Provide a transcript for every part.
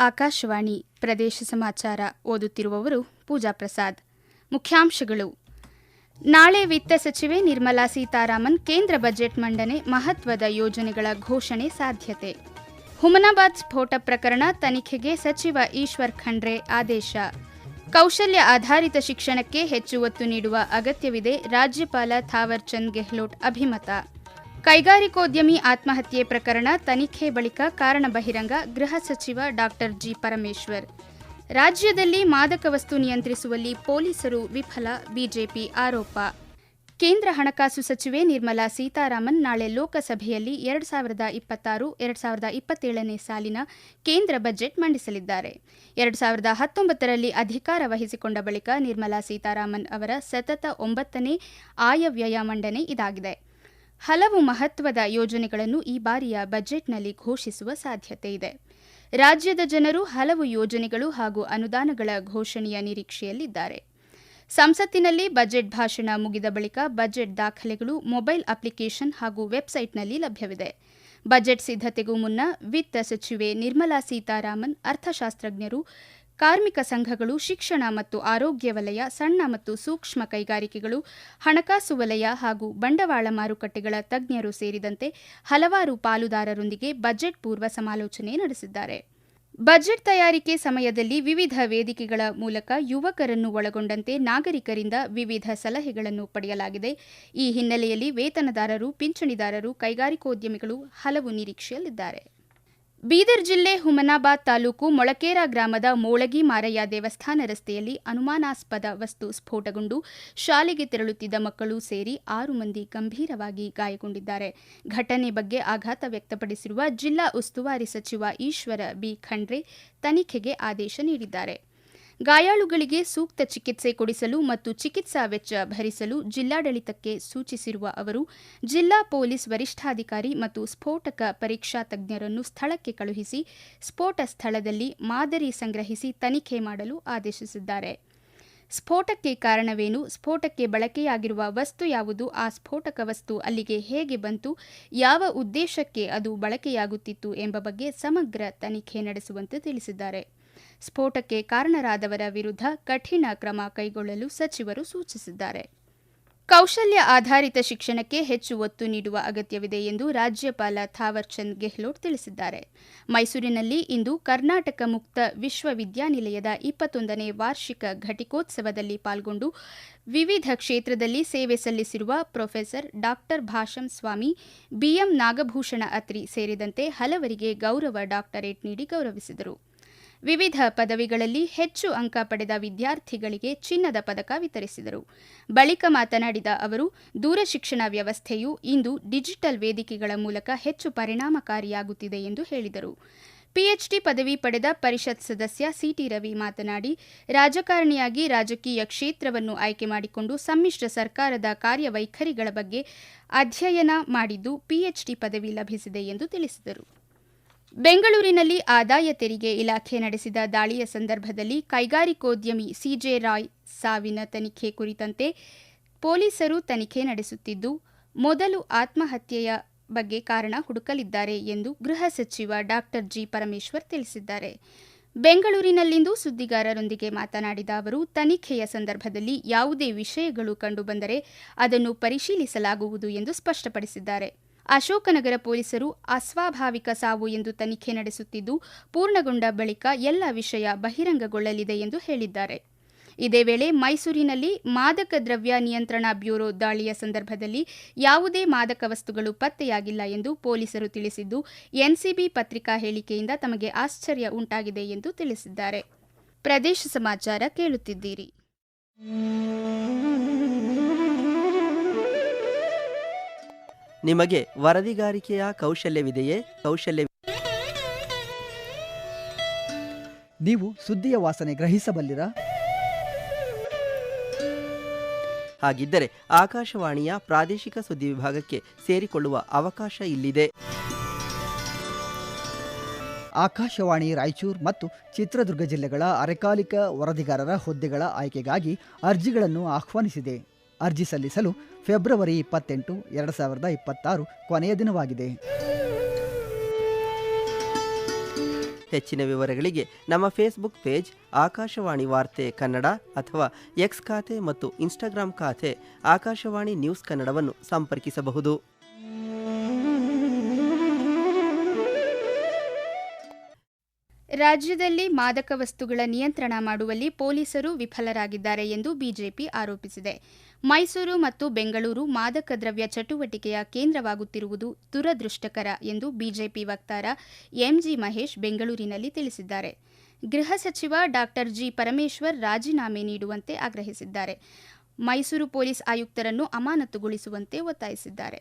ಆಕಾಶವಾಣಿ ಪ್ರದೇಶ ಸಮಾಚಾರ ಓದುತ್ತಿರುವವರು ಪೂಜಾ ಪ್ರಸಾದ್. ಮುಖ್ಯಾಂಶಗಳು. ನಾಳೆ ವಿತ್ತ ಸಚಿವೆ ನಿರ್ಮಲಾ ಸೀತಾರಾಮನ್ ಕೇಂದ್ರ ಬಜೆಟ್ ಮಂಡನೆ, ಮಹತ್ವದ ಯೋಜನೆಗಳ ಘೋಷಣೆ ಸಾಧ್ಯತೆ. ಹುಮನಾಬಾದ್ ಸ್ಫೋಟ ಪ್ರಕರಣ ತನಿಖೆಗೆ ಸಚಿವ ಈಶ್ವರ್ ಖಂಡ್ರೆ ಆದೇಶ. ಕೌಶಲ್ಯ ಆಧಾರಿತ ಶಿಕ್ಷಣಕ್ಕೆ ಹೆಚ್ಚು ಒತ್ತು ನೀಡುವ ಅಗತ್ಯವಿದೆ, ರಾಜ್ಯಪಾಲ ಥಾವರ್ ಚಂದ್ ಗೆಹ್ಲೋಟ್ ಅಭಿಮತ. ಕೈಗಾರಿಕೋದ್ಯಮಿ ಆತ್ಮಹತ್ಯೆ ಪ್ರಕರಣ ತನಿಖೆ ಬಳಿಕ ಕಾರಣ ಬಹಿರಂಗ, ಗೃಹ ಸಚಿವ ಡಾ ಜಿ. ಪರಮೇಶ್ವರ್. ರಾಜ್ಯದಲ್ಲಿ ಮಾದಕ ವಸ್ತು ನಿಯಂತ್ರಿಸುವಲ್ಲಿ ಪೊಲೀಸರು ವಿಫಲ, ಬಿಜೆಪಿ ಆರೋಪ. ಕೇಂದ್ರ ಹಣಕಾಸು ಸಚಿವೆ ನಿರ್ಮಲಾ ಸೀತಾರಾಮನ್ ನಾಳೆ ಲೋಕಸಭೆಯಲ್ಲಿ 2026-2027ನೇ ಸಾಲಿನ ಕೇಂದ್ರ ಬಜೆಟ್ ಮಂಡಿಸಲಿದ್ದಾರೆ. 2019ರಲ್ಲಿ ಅಧಿಕಾರ ವಹಿಸಿಕೊಂಡ ಬಳಿಕ ನಿರ್ಮಲಾ ಸೀತಾರಾಮನ್ ಅವರ ಸತತ 9ನೇ ಆಯವ್ಯಯ ಮಂಡನೆ ಇದಾಗಿದೆ. ಹಲವು ಮಹತ್ವದ ಯೋಜನೆಗಳನ್ನು ಈ ಬಾರಿಯ ಬಜೆಟ್ನಲ್ಲಿ ಘೋಷಿಸುವ ಸಾಧ್ಯತೆ ಇದೆ. ರಾಜ್ಯದ ಜನರು ಹಲವು ಯೋಜನೆಗಳು ಹಾಗೂ ಅನುದಾನಗಳ ಘೋಷಣೆಯ ನಿರೀಕ್ಷೆಯಲ್ಲಿದ್ದಾರೆ. ಸಂಸತ್ತಿನಲ್ಲಿ ಬಜೆಟ್ ಭಾಷಣ ಮುಗಿದ ಬಳಿಕ ಬಜೆಟ್ ದಾಖಲೆಗಳು ಮೊಬೈಲ್ ಅಪ್ಲಿಕೇಶನ್ ಹಾಗೂ ವೆಬ್ಸೈಟ್ನಲ್ಲಿ ಲಭ್ಯವಿದೆ. ಬಜೆಟ್ ಸಿದ್ಧತೆಗೂ ಮುನ್ನ ವಿತ್ತ ಸಚಿವೆ ನಿರ್ಮಲಾ ಸೀತಾರಾಮನ್, ಅರ್ಥಶಾಸ್ತ್ರಜ್ಞರು, ಕಾರ್ಮಿಕ ಸಂಘಗಳು, ಶಿಕ್ಷಣ ಮತ್ತು ಆರೋಗ್ಯ ವಲಯ, ಸಣ್ಣ ಮತ್ತು ಸೂಕ್ಷ್ಮ ಕೈಗಾರಿಕೆಗಳು, ಹಣಕಾಸು ವಲಯ ಹಾಗೂ ಬಂಡವಾಳ ಮಾರುಕಟ್ಟೆಗಳ ತಜ್ಞರು ಸೇರಿದಂತೆ ಹಲವಾರು ಪಾಲುದಾರರೊಂದಿಗೆ ಬಜೆಟ್ ಪೂರ್ವ ಸಮಾಲೋಚನೆ ನಡೆಸಿದ್ದಾರೆ. ಬಜೆಟ್ ತಯಾರಿಕೆ ಸಮಯದಲ್ಲಿ ವಿವಿಧ ವೇದಿಕೆಗಳ ಮೂಲಕ ಯುವಕರನ್ನು ಒಳಗೊಂಡಂತೆ ನಾಗರಿಕರಿಂದ ವಿವಿಧ ಸಲಹೆಗಳನ್ನು ಪಡೆಯಲಾಗಿದೆ. ಈ ಹಿನ್ನೆಲೆಯಲ್ಲಿ ವೇತನದಾರರು, ಪಿಂಚಣಿದಾರರು, ಕೈಗಾರಿಕೋದ್ಯಮಿಗಳು ಹಲವು ನಿರೀಕ್ಷೆಯಲ್ಲಿದ್ದಾರೆ. ಬೀದರ್ ಜಿಲ್ಲೆ ಹುಮನಾಬಾದ್ ತಾಲೂಕು ಮೊಳಕೇರ ಗ್ರಾಮದ ಮೋಳಗಿ ಮಾರಯ್ಯ ದೇವಸ್ಥಾನ ರಸ್ತೆಯಲ್ಲಿ ಅನುಮಾನಾಸ್ಪದ ವಸ್ತು ಸ್ಫೋಟಗೊಂಡು ಶಾಲೆಗೆ ತೆರಳುತ್ತಿದ್ದ ಮಕ್ಕಳು ಸೇರಿ 6 ಮಂದಿ ಗಂಭೀರವಾಗಿ ಗಾಯಗೊಂಡಿದ್ದಾರೆ. ಘಟನೆ ಬಗ್ಗೆ ಆಘಾತ ವ್ಯಕ್ತಪಡಿಸಿರುವ ಜಿಲ್ಲಾ ಉಸ್ತುವಾರಿ ಸಚಿವ ಈಶ್ವರ ಬಿ ಖಂಡ್ರೆ ತನಿಖೆಗೆ ಆದೇಶ ನೀಡಿದ್ದಾರೆ. ಗಾಯಾಳುಗಳಿಗೆ ಸೂಕ್ತ ಚಿಕಿತ್ಸೆ ಕೊಡಿಸಲು ಮತ್ತು ಚಿಕಿತ್ಸಾ ವೆಚ್ಚ ಭರಿಸಲು ಜಿಲ್ಲಾಡಳಿತಕ್ಕೆ ಸೂಚಿಸಿರುವ ಅವರು, ಜಿಲ್ಲಾ ಪೊಲೀಸ್ ವರಿಷ್ಠಾಧಿಕಾರಿ ಮತ್ತು ಸ್ಫೋಟಕ ಪರೀಕ್ಷಾ ತಜ್ಞರನ್ನು ಸ್ಥಳಕ್ಕೆ ಕಳುಹಿಸಿ ಸ್ಫೋಟ ಸ್ಥಳದಲ್ಲಿ ಮಾದರಿ ಸಂಗ್ರಹಿಸಿ ತನಿಖೆ ಮಾಡಲು ಆದೇಶಿಸಿದ್ದಾರೆ. ಸ್ಫೋಟಕ್ಕೆ ಕಾರಣವೇನು, ಸ್ಫೋಟಕ್ಕೆ ಬಳಕೆಯಾಗಿರುವ ವಸ್ತು ಯಾವುದು, ಆ ಸ್ಫೋಟಕ ವಸ್ತು ಅಲ್ಲಿಗೆ ಹೇಗೆ ಬಂತು, ಯಾವ ಉದ್ದೇಶಕ್ಕೆ ಅದು ಬಳಕೆಯಾಗುತ್ತಿತ್ತು ಎಂಬ ಬಗ್ಗೆ ಸಮಗ್ರ ತನಿಖೆ ನಡೆಸುವಂತೆ ತಿಳಿಸಿದ್ದಾರೆ. ಸ್ಫೋಟಕ್ಕೆ ಕಾರಣರಾದವರ ವಿರುದ್ಧ ಕಠಿಣ ಕ್ರಮ ಕೈಗೊಳ್ಳಲು ಸಚಿವರು ಸೂಚಿಸಿದ್ದಾರೆ. ಕೌಶಲ್ಯ ಆಧಾರಿತ ಶಿಕ್ಷಣಕ್ಕೆ ಹೆಚ್ಚು ಒತ್ತು ನೀಡುವ ಅಗತ್ಯವಿದೆ ಎಂದು ರಾಜ್ಯಪಾಲ ಥಾವರ್ ಚಂದ್ ಗೆಹ್ಲೋಟ್ ತಿಳಿಸಿದ್ದಾರೆ. ಮೈಸೂರಿನಲ್ಲಿ ಇಂದು ಕರ್ನಾಟಕ ಮುಕ್ತ ವಿಶ್ವವಿದ್ಯಾನಿಲಯದ 21ನೇ ವಾರ್ಷಿಕ ಘಟಿಕೋತ್ಸವದಲ್ಲಿ ಪಾಲ್ಗೊಂಡು ವಿವಿಧ ಕ್ಷೇತ್ರದಲ್ಲಿ ಸೇವೆ ಸಲ್ಲಿಸಿರುವ ಪ್ರೊಫೆಸರ್ ಡಾ ಭಾಷಂ ಸ್ವಾಮಿ, ಬಿಎಂ ನಾಗಭೂಷಣ ಅತ್ರಿ ಸೇರಿದಂತೆ ಹಲವರಿಗೆ ಗೌರವ ಡಾಕ್ಟರೇಟ್ ನೀಡಿ ಗೌರವಿಸಿದರು. ವಿವಿಧ ಪದವಿಗಳಲ್ಲಿ ಹೆಚ್ಚು ಅಂಕ ಪಡೆದ ವಿದ್ಯಾರ್ಥಿಗಳಿಗೆ ಚಿನ್ನದ ಪದಕ ವಿತರಿಸಿದರು. ಬಳಿಕ ಮಾತನಾಡಿದ ಅವರು, ದೂರಶಿಕ್ಷಣ ವ್ಯವಸ್ಥೆಯು ಇಂದು ಡಿಜಿಟಲ್ ವೇದಿಕೆಗಳ ಮೂಲಕ ಹೆಚ್ಚು ಪರಿಣಾಮಕಾರಿಯಾಗುತ್ತಿದೆ ಎಂದು ಹೇಳಿದರು. ಪಿಎಚ್ಡಿ ಪದವಿ ಪಡೆದ ಪರಿಷತ್ ಸದಸ್ಯ ಸಿಟಿ ರವಿ ಮಾತನಾಡಿ, ರಾಜಕಾರಣಿಯಾಗಿ ರಾಜಕೀಯ ಕ್ಷೇತ್ರವನ್ನು ಆಯ್ಕೆ ಮಾಡಿಕೊಂಡು ಸಮ್ಮಿಶ್ರ ಸರ್ಕಾರದ ಕಾರ್ಯವೈಖರಿಗಳ ಬಗ್ಗೆ ಅಧ್ಯಯನ ಮಾಡಿದ್ದು ಪಿಎಚ್ಡಿ ಪದವಿ ಲಭಿಸಿದೆ ಎಂದು ತಿಳಿಸಿದರು. ಬೆಂಗಳೂರಿನಲ್ಲಿ ಆದಾಯ ತೆರಿಗೆ ಇಲಾಖೆ ನಡೆಸಿದ ದಾಳಿಯ ಸಂದರ್ಭದಲ್ಲಿ ಕೈಗಾರಿಕೋದ್ಯಮಿ ಸಿಜೆ ರಾಯ್ ಸಾವಿನ ತನಿಖೆ ಕುರಿತಂತೆ ಪೊಲೀಸರು ತನಿಖೆ ನಡೆಸುತ್ತಿದ್ದು, ಮೊದಲು ಆತ್ಮಹತ್ಯೆಯ ಬಗ್ಗೆ ಕಾರಣ ಹುಡುಕಲಿದ್ದಾರೆ ಎಂದು ಗೃಹ ಸಚಿವ ಡಾ ಜಿ. ಪರಮೇಶ್ವರ್ ತಿಳಿಸಿದ್ದಾರೆ. ಬೆಂಗಳೂರಿನಲ್ಲಿಂದು ಸುದ್ದಿಗಾರರೊಂದಿಗೆ ಮಾತನಾಡಿದ ಅವರು, ತನಿಖೆಯ ಸಂದರ್ಭದಲ್ಲಿ ಯಾವುದೇ ವಿಷಯಗಳು ಕಂಡುಬಂದರೆ ಅದನ್ನು ಪರಿಶೀಲಿಸಲಾಗುವುದು ಎಂದು ಸ್ಪಷ್ಟಪಡಿಸಿದ್ದಾರೆ. ಅಶೋಕನಗರ ಪೊಲೀಸರು ಅಸ್ವಾಭಾವಿಕ ಸಾವು ಎಂದು ತನಿಖೆ ನಡೆಸುತ್ತಿದ್ದು, ಪೂರ್ಣಗೊಂಡ ಬಳಿಕ ಎಲ್ಲ ವಿಷಯ ಬಹಿರಂಗಗೊಳ್ಳಲಿದೆ ಎಂದು ಹೇಳಿದ್ದಾರೆ. ಇದೇ ವೇಳೆ ಮೈಸೂರಿನಲ್ಲಿ ಮಾದಕ ದ್ರವ್ಯ ನಿಯಂತ್ರಣ ಬ್ಯೂರೋ ದಾಳಿಯ ಸಂದರ್ಭದಲ್ಲಿ ಯಾವುದೇ ಮಾದಕ ವಸ್ತುಗಳು ಪತ್ತೆಯಾಗಿಲ್ಲ ಎಂದು ಪೊಲೀಸರು ತಿಳಿಸಿದ್ದು, ಎನ್ಸಿಬಿ ಪತ್ರಿಕಾ ಹೇಳಿಕೆಯಿಂದ ತಮಗೆ ಆಶ್ಚರ್ಯ ಉಂಟಾಗಿದೆ ಎಂದು ತಿಳಿಸಿದ್ದಾರೆ. ಪ್ರದೇಶ ಸಮಾಚಾರ ಕೇಳುತ್ತಿದ್ದೀರಿ. ನಿಮಗೆ ವರದಿಗಾರಿಕೆಯ ಕೌಶಲ್ಯವಿದೆಯೇ? ನೀವು ಸುದ್ದಿಯ ವಾಸನೆ ಗ್ರಹಿಸಬಲ್ಲಿರಾ? ಹಾಗಿದ್ದರೆ ಆಕಾಶವಾಣಿಯ ಪ್ರಾದೇಶಿಕ ಸುದ್ದಿ ವಿಭಾಗಕ್ಕೆ ಸೇರಿಕೊಳ್ಳುವ ಅವಕಾಶ ಇಲ್ಲಿದೆ. ಆಕಾಶವಾಣಿ ರಾಯಚೂರು ಮತ್ತು ಚಿತ್ರದುರ್ಗ ಜಿಲ್ಲೆಗಳ ಅರೆಕಾಲಿಕ ವರದಿಗಾರರ ಹುದ್ದೆಗಳ ಆಯ್ಕೆಗಾಗಿ ಅರ್ಜಿಗಳನ್ನು ಆಹ್ವಾನಿಸಿದೆ. ಅರ್ಜಿ ಸಲ್ಲಿಸಲು ಫೆಬ್ರವರಿ 28, 2026 ಕೊನೆಯ ದಿನವಾಗಿದೆ. ಹೆಚ್ಚಿನ ವಿವರಗಳಿಗೆ ನಮ್ಮ ಫೇಸ್ಬುಕ್ ಪೇಜ್ ಆಕಾಶವಾಣಿ ವಾರ್ತೆ ಕನ್ನಡ ಅಥವಾ ಎಕ್ಸ್ ಖಾತೆ ಮತ್ತು ಇನ್ಸ್ಟಾಗ್ರಾಂ ಖಾತೆ ಆಕಾಶವಾಣಿ ನ್ಯೂಸ್ ಕನ್ನಡವನ್ನು ಸಂಪರ್ಕಿಸಬಹುದು. ರಾಜ್ಯದಲ್ಲಿ ಮಾದಕ ವಸ್ತುಗಳ ನಿಯಂತ್ರಣ ಮಾಡುವಲ್ಲಿ ಪೊಲೀಸರು ವಿಫಲರಾಗಿದ್ದಾರೆ ಎಂದು ಬಿಜೆಪಿ ಆರೋಪಿಸಿದೆ. ಮೈಸೂರು ಮತ್ತು ಬೆಂಗಳೂರು ಮಾದಕ ದ್ರವ್ಯ ಚಟುವಟಿಕೆಯ ಕೇಂದ್ರವಾಗುತ್ತಿರುವುದು ದುರದೃಷ್ಟಕರ ಎಂದು ಬಿಜೆಪಿ ವಕ್ತಾರ ಎಂಜಿ ಮಹೇಶ್ ಬೆಂಗಳೂರಿನಲ್ಲಿ ತಿಳಿಸಿದ್ದಾರೆ. ಗೃಹ ಸಚಿವ ಡಾ ಜಿ ಪರಮೇಶ್ವರ್ ರಾಜೀನಾಮೆ ನೀಡುವಂತೆ ಆಗ್ರಹಿಸಿದ್ದಾರೆ. ಮೈಸೂರು ಪೊಲೀಸ್ ಆಯುಕ್ತರನ್ನು ಅಮಾನತುಗೊಳಿಸುವಂತೆ ಒತ್ತಾಯಿಸಿದ್ದಾರೆ.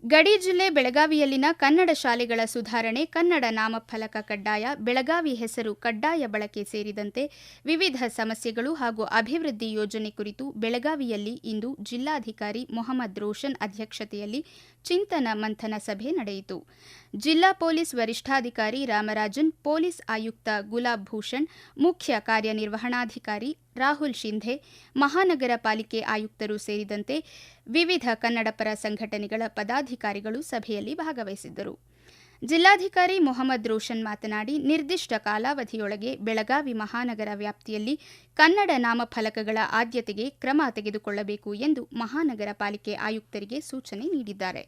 ಗಡಿ ಜಿಲ್ಲೆ ಬೆಳಗಾವಿಯಲ್ಲಿನ ಕನ್ನಡ ಶಾಲೆಗಳ ಸುಧಾರಣೆ, ಕನ್ನಡ ನಾಮಫಲಕ ಕಡ್ಡಾಯ, ಬೆಳಗಾವಿ ಹೆಸರು ಕಡ್ಡಾಯ ಬಳಕೆ ಸೇರಿದಂತೆ ವಿವಿಧ ಸಮಸ್ಯೆಗಳು ಹಾಗೂ ಅಭಿವೃದ್ಧಿ ಯೋಜನೆ ಕುರಿತು ಬೆಳಗಾವಿಯಲ್ಲಿ ಇಂದು ಜಿಲ್ಲಾಧಿಕಾರಿ ಮೊಹಮ್ಮದ್ ರೋಷನ್ ಅಧ್ಯಕ್ಷತೆಯಲ್ಲಿ ಚಿಂತನ ಮಂಥನ ಸಭೆ ನಡೆಯಿತು. ಜಿಲ್ಲಾ ಪೊಲೀಸ್ ವರಿಷ್ಠಾಧಿಕಾರಿ ರಾಮರಾಜನ್, ಪೊಲೀಸ್ ಆಯುಕ್ತ ಗುಲಾಬ್ ಭೂಷಣ್, ಮುಖ್ಯ ಕಾರ್ಯನಿರ್ವಹಣಾಧಿಕಾರಿ ರಾಹುಲ್ ಶಿಂಧೆ, ಮಹಾನಗರ ಪಾಲಿಕೆ ಆಯುಕ್ತರು ಸೇರಿದಂತೆ ವಿವಿಧ ಕನ್ನಡಪರ ಸಂಘಟನೆಗಳ ಪದಾಧಿಕಾರಿಗಳು ಸಭೆಯಲ್ಲಿ ಭಾಗವಹಿಸಿದ್ದರು. ಜಿಲ್ಲಾಧಿಕಾರಿ ಮೊಹಮ್ಮದ್ ರೋಷನ್ ಮಾತನಾಡಿ, ನಿರ್ದಿಷ್ಟ ಕಾಲಾವಧಿಯೊಳಗೆ ಬೆಳಗಾವಿ ಮಹಾನಗರ ವ್ಯಾಪ್ತಿಯಲ್ಲಿ ಕನ್ನಡ ನಾಮಫಲಕಗಳ ಆದ್ಯತೆಗೆ ಕ್ರಮ ತೆಗೆದುಕೊಳ್ಳಬೇಕು ಎಂದು ಮಹಾನಗರ ಪಾಲಿಕೆ ಆಯುಕ್ತರಿಗೆ ಸೂಚನೆ ನೀಡಿದ್ದಾರೆ.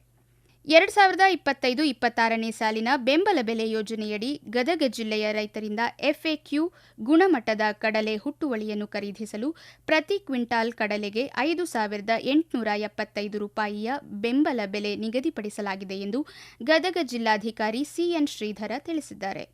2025-26ನೇ ಸಾಲಿನ ಬೆಂಬಲ ಬೆಲೆ ಯೋಜನೆಯಡಿ ಗದಗ ಜಿಲ್ಲೆಯ ರೈತರಿಂದ ಎಫ್ಎಕ್ಯೂ ಗುಣಮಟ್ಟದ ಕಡಲೆ ಹುಟ್ಟುವಳಿಯನ್ನು ಖರೀದಿಸಲು ಪ್ರತಿ ಕ್ವಿಂಟಾಲ್ ಕಡಲೆಗೆ 5,875 ರೂಪಾಯಿಯ ಬೆಂಬಲ ಬೆಲೆ ನಿಗದಿಪಡಿಸಲಾಗಿದೆ ಎಂದು ಗದಗ ಜಿಲ್ಲಾಧಿಕಾರಿ ಸಿಎನ್ ಶ್ರೀಧರ ತಿಳಿಸಿದ್ದಾರೆ.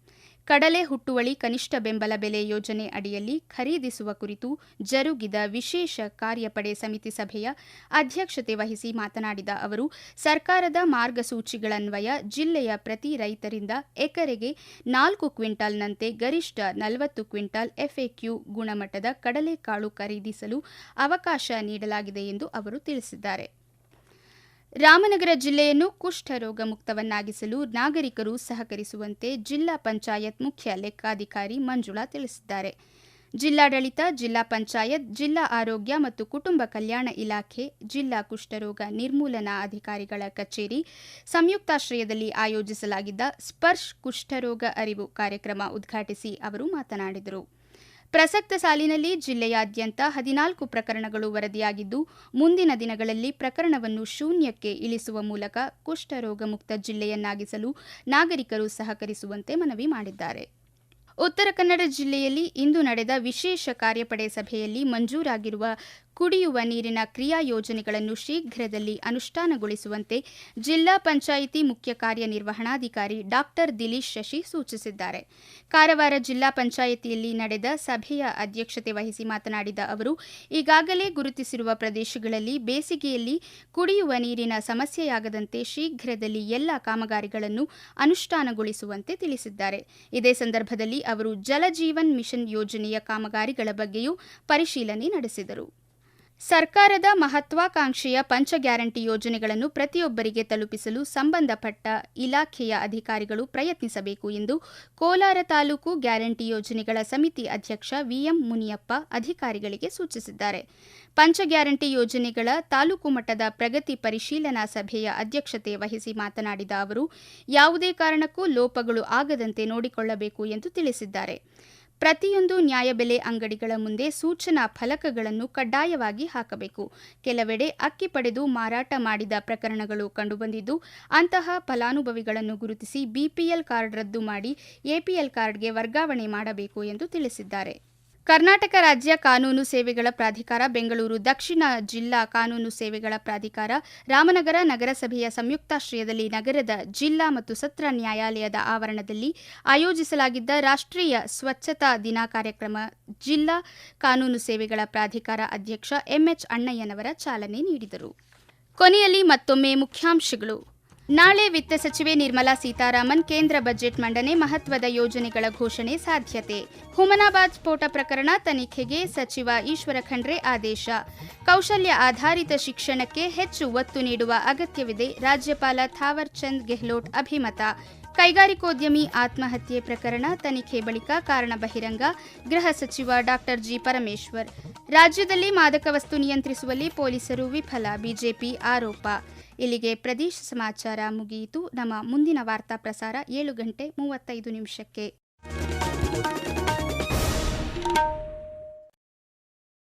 ಕಡಲೆ ಹುಟ್ಟುವಳಿ ಕನಿಷ್ಠ ಬೆಂಬಲ ಬೆಲೆ ಯೋಜನೆ ಅಡಿಯಲ್ಲಿ ಖರೀದಿಸುವ ಕುರಿತು ಜರುಗಿದ ವಿಶೇಷ ಕಾರ್ಯಪಡೆ ಸಮಿತಿ ಸಭೆಯ ಅಧ್ಯಕ್ಷತೆ ವಹಿಸಿ ಮಾತನಾಡಿದ ಅವರು, ಸರ್ಕಾರದ ಮಾರ್ಗಸೂಚಿಗಳನ್ವಯ ಜಿಲ್ಲೆಯ ಪ್ರತಿ ರೈತರಿಂದ ಎಕರೆಗೆ 4 ಕ್ವಿಂಟಾಲ್ನಂತೆ ಗರಿಷ್ಠ 40 ಕ್ವಿಂಟಾಲ್ ಎಫ್ಎಕ್ಯೂ ಗುಣಮಟ್ಟದ ಕಡಲೆಕಾಳು ಖರೀದಿಸಲು ಅವಕಾಶ ನೀಡಲಾಗಿದೆ ಎಂದು ಅವರು ತಿಳಿಸಿದ್ದಾರೆ. ರಾಮನಗರ ಜಿಲ್ಲೆಯನ್ನು ಕುಷ್ಠರೋಗ ಮುಕ್ತವನ್ನಾಗಿಸಲು ನಾಗರಿಕರು ಸಹಕರಿಸುವಂತೆ ಜಿಲ್ಲಾ ಪಂಚಾಯತ್ ಮುಖ್ಯ ಲೆಕ್ಕಾಧಿಕಾರಿ ಮಂಜುಳಾ ತಿಳಿಸಿದ್ದಾರೆ. ಜಿಲ್ಲಾಡಳಿತ, ಜಿಲ್ಲಾ ಪಂಚಾಯತ್, ಜಿಲ್ಲಾ ಆರೋಗ್ಯ ಮತ್ತು ಕುಟುಂಬ ಕಲ್ಯಾಣ ಇಲಾಖೆ, ಜಿಲ್ಲಾ ಕುಷ್ಠರೋಗ ನಿರ್ಮೂಲನಾ ಅಧಿಕಾರಿಗಳ ಕಚೇರಿ ಸಂಯುಕ್ತಾಶ್ರಯದಲ್ಲಿ ಆಯೋಜಿಸಲಾಗಿದ್ದ ಸ್ಪರ್ಶ್ ಕುಷ್ಠರೋಗ ಅರಿವು ಕಾರ್ಯಕ್ರಮ ಉದ್ಘಾಟಿಸಿ ಅವರು ಮಾತನಾಡಿದರು. ಪ್ರಸಕ್ತ ಸಾಲಿನಲ್ಲಿ ಜಿಲ್ಲೆಯಾದ್ಯಂತ 14 ಪ್ರಕರಣಗಳು ವರದಿಯಾಗಿದ್ದು, ಮುಂದಿನ ದಿನಗಳಲ್ಲಿ ಪ್ರಕರಣವನ್ನು ಶೂನ್ಯಕ್ಕೆ ಇಳಿಸುವ ಮೂಲಕ ಕುಷ್ಠರೋಗ ಮುಕ್ತ ಜಿಲ್ಲೆಯನ್ನಾಗಿಸಲು ನಾಗರಿಕರು ಸಹಕರಿಸುವಂತೆ ಮನವಿ ಮಾಡಿದ್ದಾರೆ. ಉತ್ತರ ಕನ್ನಡ ಜಿಲ್ಲೆಯಲ್ಲಿ ಇಂದು ನಡೆದ ವಿಶೇಷ ಕಾರ್ಯಪಡೆ ಸಭೆಯಲ್ಲಿ ಮಂಜೂರಾಗಿರುವ ಕುಡಿಯುವ ನೀರಿನ ಕ್ರಿಯಾ ಯೋಜನೆಗಳನ್ನು ಶೀಘ್ರದಲ್ಲಿ ಅನುಷ್ಠಾನಗೊಳಿಸುವಂತೆ ಜಿಲ್ಲಾ ಪಂಚಾಯಿತಿ ಮುಖ್ಯ ಕಾರ್ಯನಿರ್ವಹಣಾಧಿಕಾರಿ ಡಾ ದಿಲೀಶ್ ಶಶಿ ಸೂಚಿಸಿದ್ದಾರೆ. ಕಾರವಾರ ಜಿಲ್ಲಾ ಪಂಚಾಯಿತಿಯಲ್ಲಿ ನಡೆದ ಸಭೆಯ ಅಧ್ಯಕ್ಷತೆ ವಹಿಸಿ ಮಾತನಾಡಿದ ಅವರು, ಈಗಾಗಲೇ ಗುರುತಿಸಿರುವ ಪ್ರದೇಶಗಳಲ್ಲಿ ಬೇಸಿಗೆಯಲ್ಲಿ ಕುಡಿಯುವ ನೀರಿನ ಸಮಸ್ಯೆಯಾಗದಂತೆ ಶೀಘ್ರದಲ್ಲಿ ಎಲ್ಲ ಕಾಮಗಾರಿಗಳನ್ನು ಅನುಷ್ಠಾನಗೊಳಿಸುವಂತೆ ತಿಳಿಸಿದ್ದಾರೆ. ಇದೇ ಸಂದರ್ಭದಲ್ಲಿ ಅವರು ಜಲಜೀವನ್ ಮಿಷನ್ ಯೋಜನೆಯ ಕಾಮಗಾರಿಗಳ ಬಗ್ಗೆಯೂ ಪರಿಶೀಲನೆ ನಡೆಸಿದರು. ಸರ್ಕಾರದ ಮಹತ್ವಾಕಾಂಕ್ಷೆಯ ಪಂಚ ಗ್ಯಾರಂಟಿ ಯೋಜನೆಗಳನ್ನು ಪ್ರತಿಯೊಬ್ಬರಿಗೆ ತಲುಪಿಸಲು ಸಂಬಂಧಪಟ್ಟ ಇಲಾಖೆಯ ಅಧಿಕಾರಿಗಳು ಪ್ರಯತ್ನಿಸಬೇಕು ಎಂದು ಕೋಲಾರ ತಾಲೂಕು ಗ್ಯಾರಂಟಿ ಯೋಜನೆಗಳ ಸಮಿತಿ ಅಧ್ಯಕ್ಷ ವಿಎಂ ಮುನಿಯಪ್ಪ ಅಧಿಕಾರಿಗಳಿಗೆ ಸೂಚಿಸಿದ್ದಾರೆ. ಪಂಚ ಗ್ಯಾರಂಟಿ ಯೋಜನೆಗಳ ತಾಲೂಕು ಮಟ್ಟದ ಪ್ರಗತಿ ಪರಿಶೀಲನಾ ಸಭೆಯ ಅಧ್ಯಕ್ಷತೆ ವಹಿಸಿ ಮಾತನಾಡಿದ ಅವರು, ಯಾವುದೇ ಕಾರಣಕ್ಕೂ ಲೋಪಗಳು ಆಗದಂತೆ ನೋಡಿಕೊಳ್ಳಬೇಕು ಎಂದು ತಿಳಿಸಿದ್ದಾರೆ. ಪ್ರತಿಯೊಂದು ನ್ಯಾಯಬೆಲೆ ಅಂಗಡಿಗಳ ಮುಂದೆ ಸೂಚನಾ ಫಲಕಗಳನ್ನು ಕಡ್ಡಾಯವಾಗಿ ಹಾಕಬೇಕು. ಕೆಲವೆಡೆ ಅಕ್ಕಿ ಪಡೆದು ಮಾರಾಟ ಮಾಡಿದ ಪ್ರಕರಣಗಳು ಕಂಡುಬಂದಿದ್ದು, ಅಂತಹ ಫಲಾನುಭವಿಗಳನ್ನು ಗುರುತಿಸಿ ಬಿಪಿಎಲ್ ಕಾರ್ಡ್ ರದ್ದು ಮಾಡಿ ಎಪಿಎಲ್ ಕಾರ್ಡ್ಗೆ ವರ್ಗಾವಣೆ ಮಾಡಬೇಕು ಎಂದು ತಿಳಿಸಿದ್ದಾರೆ. ಕರ್ನಾಟಕ ರಾಜ್ಯ ಕಾನೂನು ಸೇವೆಗಳ ಪ್ರಾಧಿಕಾರ, ಬೆಂಗಳೂರು ದಕ್ಷಿಣ ಜಿಲ್ಲಾ ಕಾನೂನು ಸೇವೆಗಳ ಪ್ರಾಧಿಕಾರ, ರಾಮನಗರ ನಗರಸಭೆಯ ಸಂಯುಕ್ತಾಶ್ರಯದಲ್ಲಿ ನಗರದ ಜಿಲ್ಲಾ ಮತ್ತು ಸತ್ರ ನ್ಯಾಯಾಲಯದ ಆವರಣದಲ್ಲಿ ಆಯೋಜಿಸಲಾಗಿದ್ದ ರಾಷ್ಟ್ರೀಯ ಸ್ವಚ್ಛತಾ ದಿನ ಕಾರ್ಯಕ್ರಮ ಜಿಲ್ಲಾ ಕಾನೂನು ಸೇವೆಗಳ ಪ್ರಾಧಿಕಾರ ಅಧ್ಯಕ್ಷ ಎಂಎಚ್ ಅಣ್ಣಯ್ಯನವರ ಚಾಲನೆ ನೀಡಿದರು. ಕೊನೆಯಲ್ಲಿ ಮತ್ತೊಮ್ಮೆ ಮುಖ್ಯಾಂಶಗಳು. ನಾಳೆ ವಿತ್ತ ಸಚಿವೆ ನಿರ್ಮಲಾ ಸೀತಾರಾಮನ್ ಕೇಂದ್ರ ಬಜೆಟ್ ಮಂಡನೆ, ಮಹತ್ವದ ಯೋಜನೆಗಳ ಘೋಷಣೆ ಸಾಧ್ಯತೆ. ಹುಮನಾಬಾದ್ ಸ್ಫೋಟ ಪ್ರಕರಣ ತನಿಖೆಗೆ ಸಚಿವ ಈಶ್ವರ ಖಂಡ್ರೆ ಆದೇಶ. ಕೌಶಲ್ಯ ಆಧಾರಿತ ಶಿಕ್ಷಣಕ್ಕೆ ಹೆಚ್ಚು ಒತ್ತು ನೀಡುವ ಅಗತ್ಯವಿದೆ, ರಾಜ್ಯಪಾಲ ಥಾವರ್ ಚಂದ್ ಗೆಹ್ಲೋಟ್ ಅಭಿಮತ. ಕೈಗಾರಿಕೋದ್ಯಮಿ ಆತ್ಮಹತ್ಯೆ ಪ್ರಕರಣ ತನಿಖೆ ಬಳಿಕ ಕಾರಣ ಬಹಿರಂಗ, ಗೃಹ ಸಚಿವ ಡಾ ಜಿ ಪರಮೇಶ್ವರ್. ರಾಜ್ಯದಲ್ಲಿ ಮಾದಕ ವಸ್ತು ನಿಯಂತ್ರಿಸುವಲ್ಲಿ ಪೊಲೀಸರು ವಿಫಲ, ಬಿಜೆಪಿ ಆರೋಪ. ಇಲ್ಲಿಗೆ ಪ್ರದೇಶ ಸಮಾಚಾರ ಮುಗಿಯಿತು. ನಮ್ಮ ಮುಂದಿನ ವಾರ್ತಾ ಪ್ರಸಾರ 7:35 ನಿಮಿಷಕ್ಕೆ.